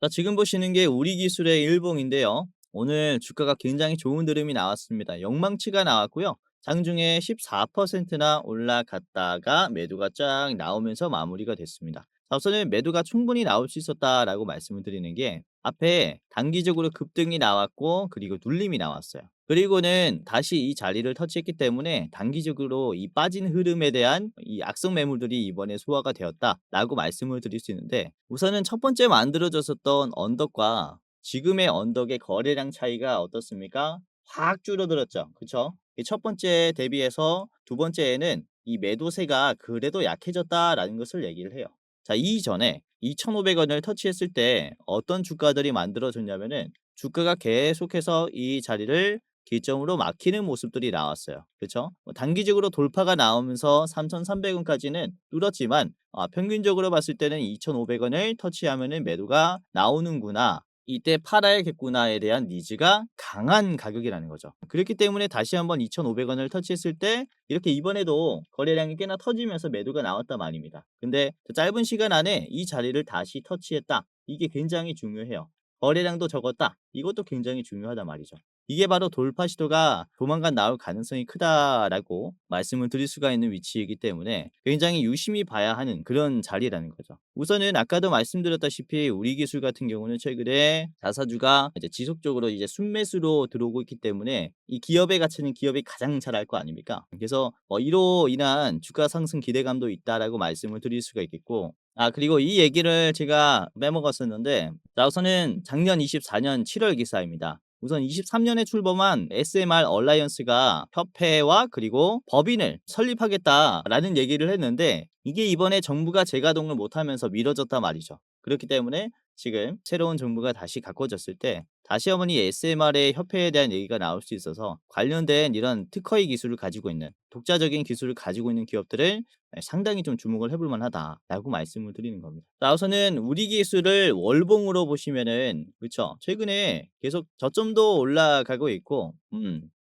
자, 지금 보시는 게 우리 기술의 일봉인데요. 오늘 주가가 굉장히 좋은 흐름이 나왔습니다. 영망치가 나왔고요. 장중에 14%나 올라갔다가 매도가 쫙 나오면서 마무리가 됐습니다. 자, 우선은 매도가 충분히 나올 수 있었다라고 말씀을 드리는 게 앞에 단기적으로 급등이 나왔고 그리고 눌림이 나왔어요. 그리고는 다시 이 자리를 터치했기 때문에 단기적으로 이 빠진 흐름에 대한 이 악성 매물들이 이번에 소화가 되었다라고 말씀을 드릴 수 있는데, 우선은 첫 번째 만들어졌었던 언덕과 지금의 언덕의 거래량 차이가 어떻습니까? 확 줄어들었죠. 그쵸? 이 첫 번째 대비해서 두 번째에는 이 매도세가 그래도 약해졌다라는 것을 얘기를 해요. 자, 이전에 2,500원을 터치했을 때 어떤 주가들이 만들어졌냐면은 주가가 계속해서 이 자리를 기점으로 막히는 모습들이 나왔어요. 그렇죠? 단기적으로 돌파가 나오면서 3,300원까지는 뚫었지만 평균적으로 봤을 때는 2,500원을 터치하면은 매도가 나오는구나. 이때 팔아야겠구나에 대한 니즈가 강한 가격이라는 거죠. 그렇기 때문에 다시 한번 2,500원을 터치했을 때 이렇게 이번에도 거래량이 꽤나 터지면서 매도가 나왔단 말입니다. 근데 짧은 시간 안에 이 자리를 다시 터치했다. 이게 굉장히 중요해요. 거래량도 적었다. 이것도 굉장히 중요하단 말이죠. 이게 바로 돌파 시도가 조만간 나올 가능성이 크다라고 말씀을 드릴 수가 있는 위치이기 때문에 굉장히 유심히 봐야 하는 그런 자리라는 거죠. 우선은 아까도 말씀드렸다시피 우리 기술 같은 경우는 최근에 자사주가 이제 지속적으로 이제 순매수로 들어오고 있기 때문에 이 기업의 가치는 기업이 가장 잘 알 거 아닙니까? 그래서 이로 인한 주가 상승 기대감도 있다라고 말씀을 드릴 수가 있겠고, 그리고 이 얘기를 제가 빼먹었었는데, 자, 우선은 작년 24년 7월 기사입니다. 우선 23년에 출범한 SMR 얼라이언스가 협회와 그리고 법인을 설립하겠다라는 얘기를 했는데, 이게 이번에 정부가 재가동을 못하면서 미뤄졌단 말이죠. 그렇기 때문에 지금 새로운 정부가 다시 가꿔졌을 때 다시 한번 이 SMR의 협회에 대한 얘기가 나올 수 있어서 관련된 이런 특허의 기술을 가지고 있는, 독자적인 기술을 가지고 있는 기업들을 상당히 좀 주목을 해볼 만하다라고 말씀을 드리는 겁니다. 자, 우선은 우리 기술을 월봉으로 보시면은 그쵸, 최근에 계속 저점도 올라가고 있고,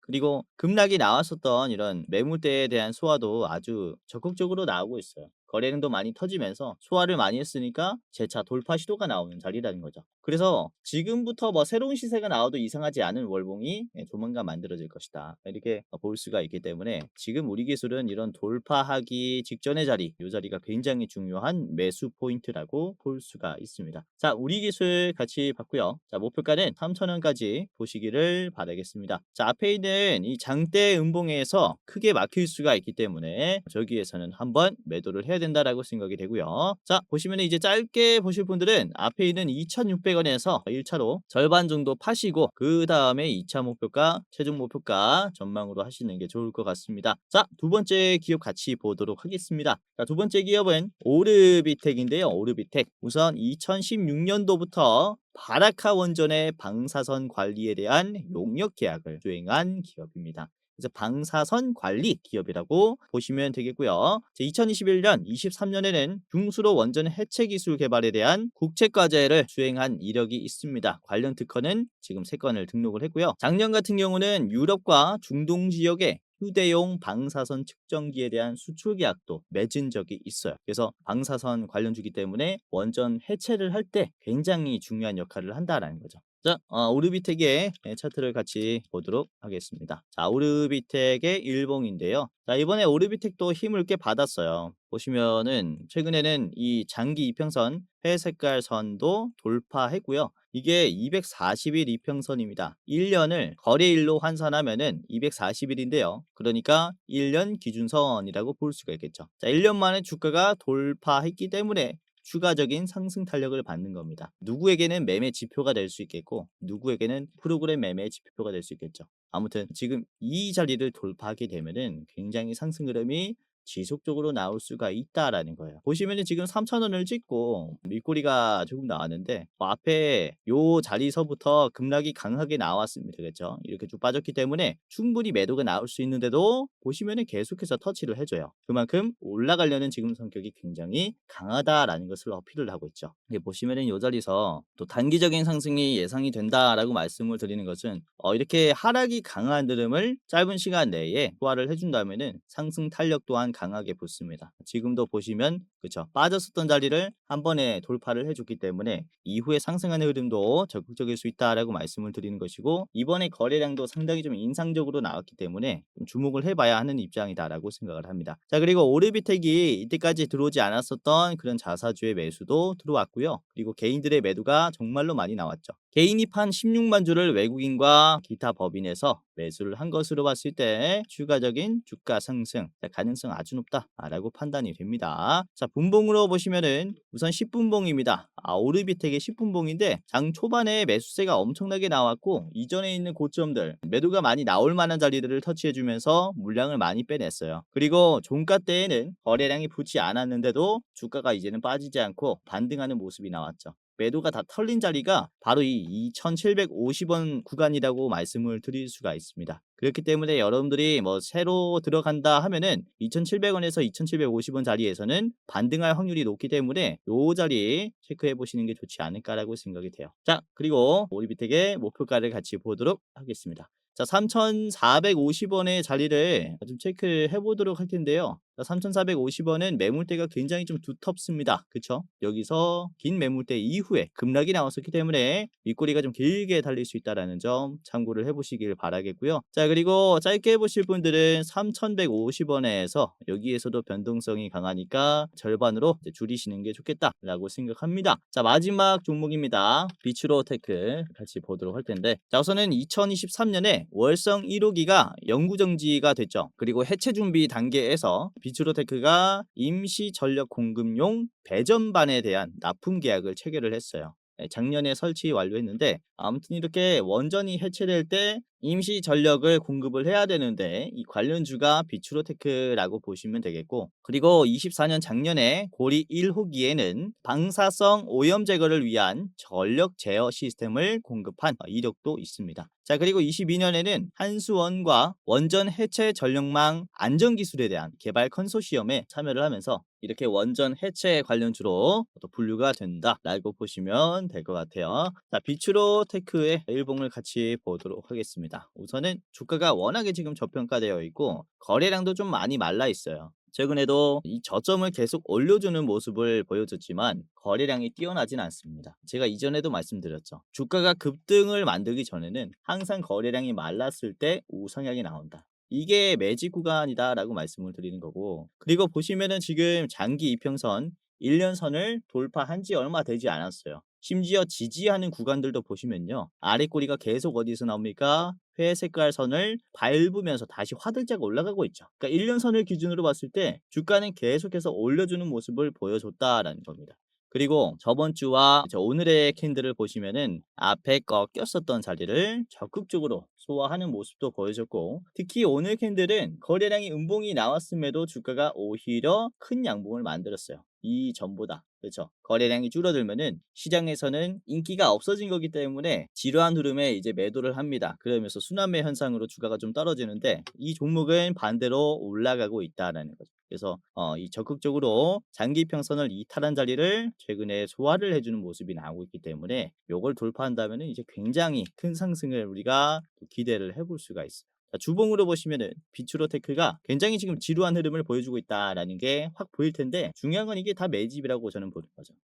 그리고 급락이 나왔었던 이런 매물대에 대한 소화도 아주 적극적으로 나오고 있어요. 거래량도 많이 터지면서 소화를 많이 했으니까 재차 돌파 시도가 나오는 자리라는 거죠. 그래서 지금부터 뭐 새로운 시세가 나와도 이상하지 않은 월봉이 조만간 만들어질 것이다, 이렇게 볼 수가 있기 때문에 지금 우리 기술은 이런 돌파하기 직전의 자리, 이 자리가 굉장히 중요한 매수 포인트라고 볼 수가 있습니다. 자, 우리 기술 같이 봤고요. 자, 목표가는 3,000원까지 보시기를 바라겠습니다. 자, 앞에 있는 이 장대 음봉에서 크게 막힐 수가 있기 때문에 저기에서는 한번 매도를 해야 된다라고 생각이 되고요. 자, 보시면 이제 짧게 보실 분들은 앞에 있는 2,600원에서 1차로 절반 정도 파시고 그 다음에 2차 목표가, 최종 목표가 전망으로 하시는 게 좋을 것 같습니다. 자, 두 번째 기업 같이 보도록 하겠습니다. 자, 두 번째 기업은 오르비텍인데요. 오르비텍. 우선 2016년도부터 바라카 원전의 방사선 관리에 대한 용역 계약을 수행한 기업입니다. 그래서 방사선 관리 기업이라고 보시면 되겠고요. 2021년, 23년에는 중수로 원전 해체 기술 개발에 대한 국책 과제를 수행한 이력이 있습니다. 관련 특허는 지금 3건을 등록을 했고요. 작년 같은 경우는 유럽과 중동 지역에 휴대용 방사선 측정기에 대한 수출 계약도 맺은 적이 있어요. 그래서 방사선 관련주기 때문에 원전 해체를 할 때 굉장히 중요한 역할을 한다라는 거죠. 자, 오르비텍의 차트를 같이 보도록 하겠습니다. 자, 오르비텍의 일봉인데요. 자, 이번에 오르비텍도 힘을 꽤 받았어요. 보시면은 최근에는 이 장기 이평선 회색깔 선도 돌파했고요. 이게 240일 이평선입니다. 1년을 거래일로 환산하면은 240일인데요. 그러니까 1년 기준선이라고 볼 수가 있겠죠. 자, 1년 만에 주가가 돌파했기 때문에 추가적인 상승 탄력을 받는 겁니다. 누구에게는 매매 지표가 될 수 있겠고 누구에게는 프로그램 매매 지표가 될 수 있겠죠. 아무튼 지금 이 자리를 돌파하게 되면은 굉장히 상승 흐름이 지속적으로 나올 수가 있다라는 거예요. 보시면은 지금 3,000원을 찍고 윗꼬리가 조금 나왔는데 앞에 요 자리서부터 급락이 강하게 나왔습니다. 그렇죠? 이렇게 쭉 빠졌기 때문에 충분히 매도가 나올 수 있는데도 보시면은 계속해서 터치를 해줘요. 그만큼 올라가려는 지금 성격이 굉장히 강하다라는 것을 어필을 하고 있죠. 이게 보시면은 요 자리에서 또 단기적인 상승이 예상이 된다라고 말씀을 드리는 것은 이렇게 하락이 강한 흐름을 짧은 시간 내에 소화를 해준다면은 상승 탄력 또한 강하게 붙습니다. 지금도 보시면 그쵸, 빠졌었던 자리를 한 번에 돌파를 해줬기 때문에 이후에 상승하는 흐름도 적극적일 수 있다라고 말씀을 드리는 것이고, 이번에 거래량도 상당히 좀 인상적으로 나왔기 때문에 좀 주목을 해봐야 하는 입장이다라고 생각을 합니다. 자, 그리고 오르비텍이 이때까지 들어오지 않았었던 그런 자사주의 매수도 들어왔고요. 그리고 개인들의 매도가 정말로 많이 나왔죠. 개인이 판 16만 주를 외국인과 기타 법인에서 매수를 한 것으로 봤을 때 추가적인 주가 상승 가능성 아주 높다라고 판단이 됩니다. 자, 분봉으로 보시면은 우선 10분봉입니다. 오르비텍의 10분봉인데 장 초반에 매수세가 엄청나게 나왔고 이전에 있는 고점들 매도가 많이 나올 만한 자리들을 터치해주면서 물량을 많이 빼냈어요. 그리고 종가 때에는 거래량이 붙지 않았는데도 주가가 이제는 빠지지 않고 반등하는 모습이 나왔죠. 매도가 다 털린 자리가 바로 이 2,750원 구간이라고 말씀을 드릴 수가 있습니다. 그렇기 때문에 여러분들이 뭐 새로 들어간다 하면은 2,700원에서 2,750원 자리에서는 반등할 확률이 높기 때문에 요 자리 체크해 보시는 게 좋지 않을까라고 생각이 돼요. 자, 그리고 오리비텍의 목표가를 같이 보도록 하겠습니다. 자, 3,450원의 자리를 좀 체크해 보도록 할 텐데요. 3,450원은 매물대가 굉장히 좀 두텁습니다. 그쵸? 여기서 긴 매물대 이후에 급락이 나왔었기 때문에 윗꼬리가 좀 길게 달릴 수 있다는 점 참고를 해보시길 바라겠고요. 자, 그리고 짧게 해보실 분들은 3,150원에서 여기에서도 변동성이 강하니까 절반으로 줄이시는 게 좋겠다라고 생각합니다. 자, 마지막 종목입니다. 비추로테크 같이 보도록 할 텐데, 자, 우선은 2023년에 월성 1호기가 영구정지가 됐죠. 그리고 해체 준비 단계에서 비추로테크가 임시 전력 공급용 배전반에 대한 납품 계약을 체결을 했어요. 작년에 설치 완료했는데 아무튼 이렇게 원전이 해체될 때 임시 전력을 공급을 해야 되는데 이 관련주가 비추로테크라고 보시면 되겠고, 그리고 24년 작년에 고리 1호기에는 방사성 오염 제거를 위한 전력 제어 시스템을 공급한 이력도 있습니다. 자, 그리고 22년에는 한수원과 원전 해체 전력망 안전 기술에 대한 개발 컨소시엄에 참여를 하면서 이렇게 원전 해체 관련주로 또 분류가 된다라고 보시면 될 것 같아요. 자, 비추로테크의 일봉을 같이 보도록 하겠습니다. 우선은 주가가 워낙에 지금 저평가되어 있고 거래량도 좀 많이 말라 있어요. 최근에도 이 저점을 계속 올려주는 모습을 보여줬지만 거래량이 뛰어나진 않습니다. 제가 이전에도 말씀드렸죠. 주가가 급등을 만들기 전에는 항상 거래량이 말랐을 때 우상향이 나온다. 이게 매직 구간이다라고 말씀을 드리는 거고, 그리고 보시면은 지금 장기 이평선 1년선을 돌파한 지 얼마 되지 않았어요. 심지어 지지하는 구간들도 보시면요, 아래 꼬리가 계속 어디서 나옵니까? 회색깔 선을 밟으면서 다시 화들짝 올라가고 있죠. 그러니까 1년선을 기준으로 봤을 때 주가는 계속해서 올려주는 모습을 보여줬다라는 겁니다. 그리고 저번 주와 오늘의 캔들을 보시면은 앞에 꺾였었던 자리를 적극적으로 소화하는 모습도 보여줬고, 특히 오늘 캔들은 거래량이 음봉이 나왔음에도 주가가 오히려 큰 양봉을 만들었어요. 이 전보다. 그렇죠. 거래량이 줄어들면은 시장에서는 인기가 없어진 거기 때문에 지루한 흐름에 이제 매도를 합니다. 그러면서 순환매 현상으로 주가가 좀 떨어지는데 이 종목은 반대로 올라가고 있다라는 거죠. 그래서 이 적극적으로 장기 평선을 이탈한 자리를 최근에 소화를 해주는 모습이 나오고 있기 때문에 요걸 돌파한다면은 이제 굉장히 큰 상승을 우리가 기대를 해볼 수가 있어요. 자, 주봉으로 보시면은 비추로테크가 굉장히 지금 지루한 흐름을 보여주고 있다라는 게 확 보일 텐데, 중요한 건 이게 다 매집이라고 저는 보는 거죠.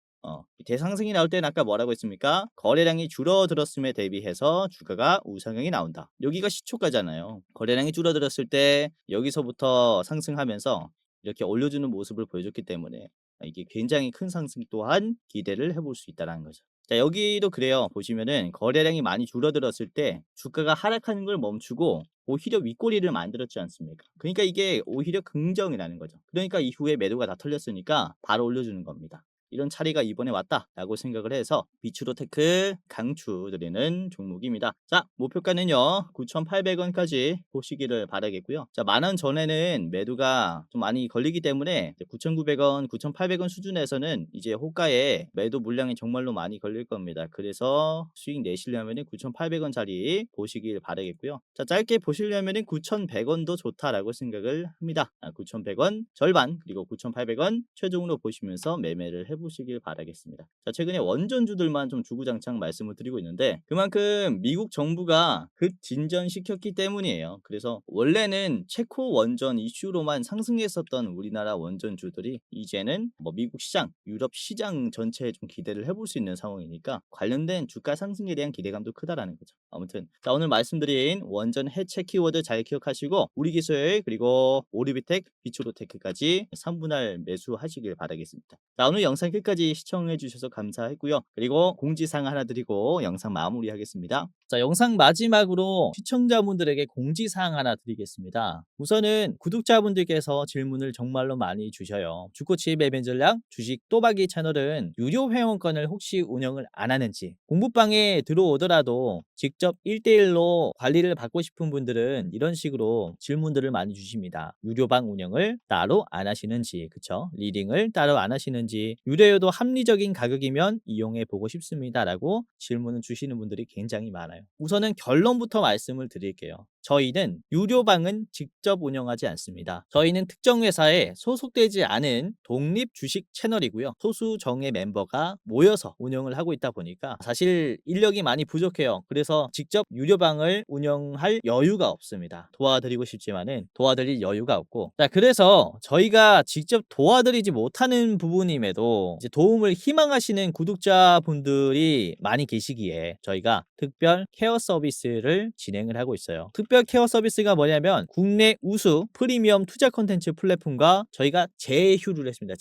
대상승이 나올 때는 아까 뭐라고 했습니까? 거래량이 줄어들었음에 대비해서 주가가 우상향이 나온다. 여기가 시초가잖아요. 거래량이 줄어들었을 때 여기서부터 상승하면서 이렇게 올려주는 모습을 보여줬기 때문에 이게 굉장히 큰 상승 또한 기대를 해볼 수 있다는 거죠. 자, 여기도 그래요. 보시면은 거래량이 많이 줄어들었을 때 주가가 하락하는 걸 멈추고 오히려 윗꼬리를 만들었지 않습니까? 그러니까 이게 오히려 긍정이라는 거죠. 그러니까 이후에 매도가 다 털렸으니까 바로 올려주는 겁니다. 이런 차례가 이번에 왔다라고 생각을 해서 비추로 테크 강추드리는 종목입니다. 자, 목표가는요 9,800원까지 보시기를 바라겠고요. 자, 만원 전에는 매도가 좀 많이 걸리기 때문에 9,900원, 9,800원 수준에서는 이제 호가에 매도 물량이 정말로 많이 걸릴 겁니다. 그래서 수익 내시려면 9,800원짜리 보시길 바라겠고요. 자, 짧게 보시려면 9,100원도 좋다라고 생각을 합니다. 9,100원 절반 그리고 9,800원 최종으로 보시면서 매매를 해보시길 바라겠습니다. 자, 최근에 원전주들만 좀 주구장창 말씀을 드리고 있는데 그만큼 미국 정부가 급진전시켰기 때문이에요. 그래서 원래는 체코 원전 이슈로만 상승했었던 우리나라 원전주들이 이제는 뭐 미국 시장, 유럽 시장 전체에 좀 기대를 해볼 수 있는 상황이니까 관련된 주가 상승에 대한 기대감도 크다라는 거죠. 아무튼 자, 오늘 말씀드린 원전 해체 키워드 잘 기억하시고 우리 기술 그리고 오리비텍, 비추로테크까지 3분할 매수하시길 바라겠습니다. 자, 오늘 영상 끝까지 시청해 주셔서 감사했고요. 그리고 공지사항 하나 드리고 영상 마무리하겠습니다. 자, 영상 마지막으로 시청자분들에게 공지사항 하나 드리겠습니다. 우선은 구독자분들께서 질문을 정말로 많이 주셔요. 주코치 매매 전략 주식 또박이 채널은 유료 회원권을 혹시 운영을 안 하는지, 공부방에 들어오더라도 직접 1대1로 관리를 받고 싶은 분들은 이런 식으로 질문들을 많이 주십니다. 유료방 운영을 따로 안 하시는지, 그쵸? 리딩을 따로 안 하시는지, 유료여도 합리적인 가격이면 이용해 보고 싶습니다 라고 질문을 주시는 분들이 굉장히 많아요. 우선은 결론부터 말씀을 드릴게요. 저희는 유료방은 직접 운영하지 않습니다. 저희는 특정 회사에 소속되지 않은 독립 주식 채널이고요. 소수 정예 멤버가 모여서 운영을 하고 있다 보니까 사실 인력이 많이 부족해요. 그래서 직접 유료방을 운영할 여유가 없습니다. 도와드리고 싶지만은 도와드릴 여유가 없고, 자, 그래서 저희가 직접 도와드리지 못하는 부분임에도 이제 도움을 희망하시는 구독자분들이 많이 계시기에 저희가 특별 케어 서비스를 진행을 하고 있어요. 특별 케어 서비스가 뭐냐면 국내 우수 프리미엄 투자 콘텐츠 플랫폼과 저희가 제휴를 했습니다.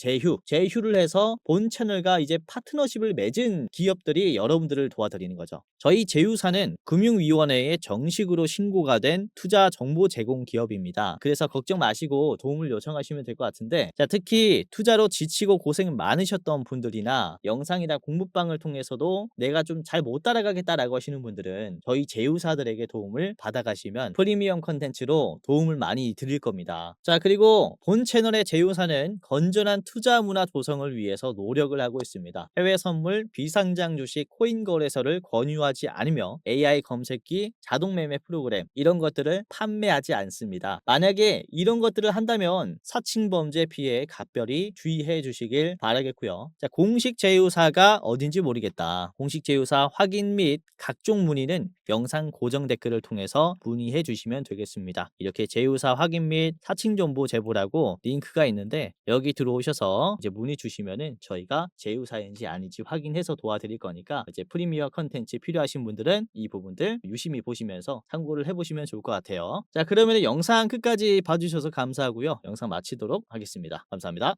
제휴를 해서 본 채널과 이제 파트너십을 맺은 기업들이 여러분들을 도와드리는 거죠. 저희 제휴사는 금융위원회에 정식으로 신고가 된 투자 정보 제공 기업입니다. 그래서 걱정 마시고 도움을 요청하시면 될 것 같은데, 자, 특히 투자로 지치고 고생 많으셨던 분들이나 영상이나 공부방을 통해서도 내가 좀 잘 못 따라가겠다라고 하시는 분들은 저희 제휴사들에게 도움을 받아가시면 프리미엄 컨텐츠로 도움을 많이 드릴 겁니다. 자, 그리고 본 채널의 제휴사는 건전한 투자 문화 조성을 위해서 노력을 하고 있습니다. 해외 선물, 비상장 주식, 코인 거래소를 권유하지 않으며 AI 검색기, 자동 매매 프로그램 이런 것들을 판매하지 않습니다. 만약에 이런 것들을 한다면 사칭 범죄 피해에 각별히 주의해 주시길 바라겠고요. 자, 공식 제휴사가 어딘지 모르겠다. 공식 제휴사 확인 및 각종 문의는 영상 고정 댓글을 통해서 문의해 주시면 되겠습니다. 이렇게 제휴사 확인 및 사칭 정보 제보라고 링크가 있는데 여기 들어오셔서 이제 문의 주시면은 저희가 제휴사인지 아닌지 확인해서 도와드릴 거니까 이제 프리미어 컨텐츠 필요하신 분들은 이 부분들 유심히 보시면서 참고를 해보시면 좋을 것 같아요. 자, 그러면 영상 끝까지 봐주셔서 감사하고요. 영상 마치도록 하겠습니다. 감사합니다.